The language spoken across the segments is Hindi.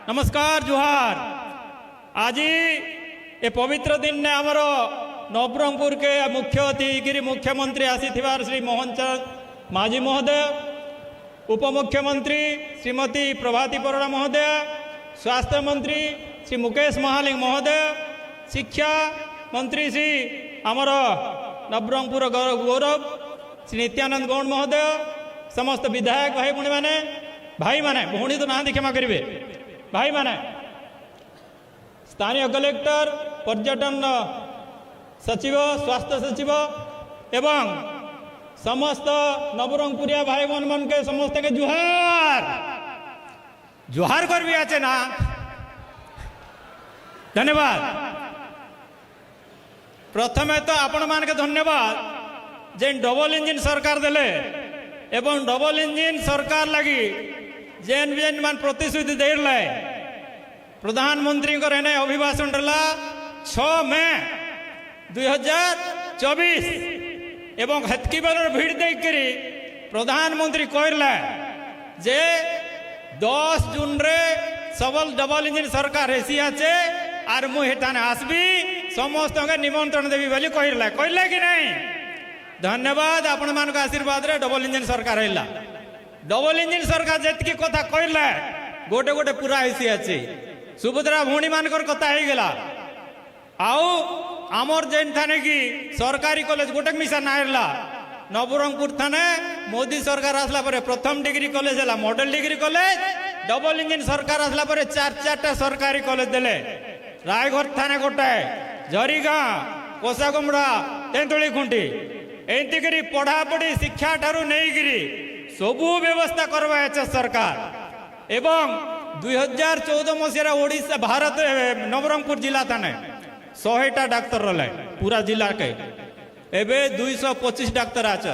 नमस्कार जुहार। आज ये पवित्र दिन ने आमर नवरंगपुर के मुख्य अतिथि मुख्यमंत्री आसी श्री मोहन चंद माझी महोदय, उपमुख्यमंत्री श्रीमती प्रभाती परिड़ा महोदय, स्वास्थ्य मंत्री श्री मुकेश महालिंग महोदय, शिक्षा मंत्री श्री आमर नवरंगपुर गौरव श्री नित्यानंद गौड़ महोदय, समस्त विधायक भाई माने भौणी तो ना क्षमा करेंगे भाई माने, स्थानीय कलेक्टर, पर्यटन सचिव, स्वास्थ्य सचिव एवं समस्त नवरंगपुरिया भाई मन के समस्त के जुहार जुहार कर भी आचे ना। धन्यवाद। प्रथमे तो आपण मान के धन्यवाद जे डबल इंजिन सरकार देले एवं डबल इंजिन सरकार लगी जेन जेन मान प्रतिश्रुति देले प्रधानमंत्री को रहने अभिभाषण रहा 6 मई 2024 एवं हतकी बेलर भीड़ देखिरी प्रधानमंत्री कहला जे 10 जून रे सबल डबल इंजिन सरकार हेसी आचे आर मु हेटाने आसबी समस्त के निमंत्रण देवी बोली कहला कि नहीं। धन्यवाद आपण मान आशीर्वाद रे डबल इंजिन सरकार हैला। डबल इंजिन सरकार जेतकी कथा कहला गोटे गोटे पूरा हेसी आचे। सुभद्रा भौणी मानकर कथा हो गला आउ आमर जेन थाने की सरकारी कॉलेज गोटे मिसा नाहरला नवरंगपुर थाने मोदी सरकार आसला परे प्रथम डिग्री कॉलेज है model degree college. Double engine सरकार आसला परे 4 सरकारी कॉलेज देले। रायगढ़ थाने गोटे झरीगाँ कोसागुमड़ा तेंतुली खुंटी एमती करी पढ़ापढ़ी शिक्षा ठारू नहीं सबू व्यवस्था करवा सरकार। एवं 2014 मसीह ओडिशा भारत नवरंगपुर जिला थाने 100टा डाक्तर रहा पूरा जिला के एबे 225 डाक्तर आच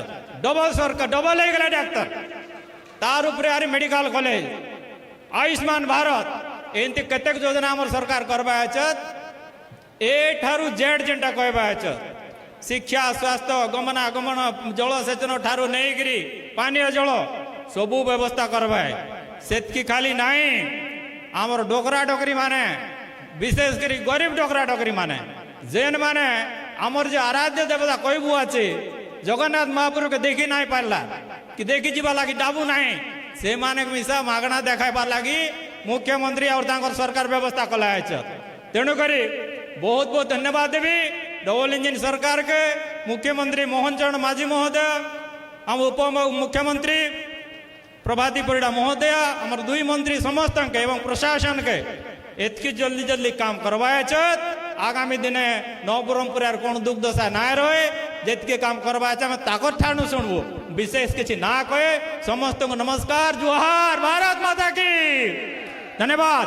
डबल सरकार डबल हो गला डाक्तर तार उपरे आरी मेडिकल कॉलेज आयुष्मान भारत एमती केतेक योजना आमर सरकार करवा ए ठारू जेड जेनटा कहवा शिक्षा स्वास्थ्य गमनागमन जलसेचन ठारू नहीं पानीय जल सबू व्यवस्था करवाए सेतकी खाली नहीं आमर डोकरा डोकरी माने विशेष करी गरीब डोकरा डोकरी माने जेन माने आमर जो आराध्य देवता कहबू अच्छे जगन्नाथ महाप्रभु के देखी नहीं पारला कि देखी जीवा लगी डाबू नहीं से माने मिसा मागणा देखा लगी मुख्यमंत्री और सरकार व्यवस्था कला तेणुक बहुत बहुत धन्यवाद देवी डबल इंजिन सरकार के मुख्यमंत्री मोहन चरण माझी महोदय, हम उप मुख्यमंत्री प्रभाती परिड़ा महोदय, हमर 2 मंत्री समस्त के एवं प्रशासन के एतकी जल्दी जल्दी काम करवाए आगामी दिने नवरंगपुर यार कौन दुख दशा ना रहे जितके काम करवाए ताकत ठाणु शुणबू विशेष किसी ना कहे। समस्त को नमस्कार जुहार। भारत माता की। धन्यवाद।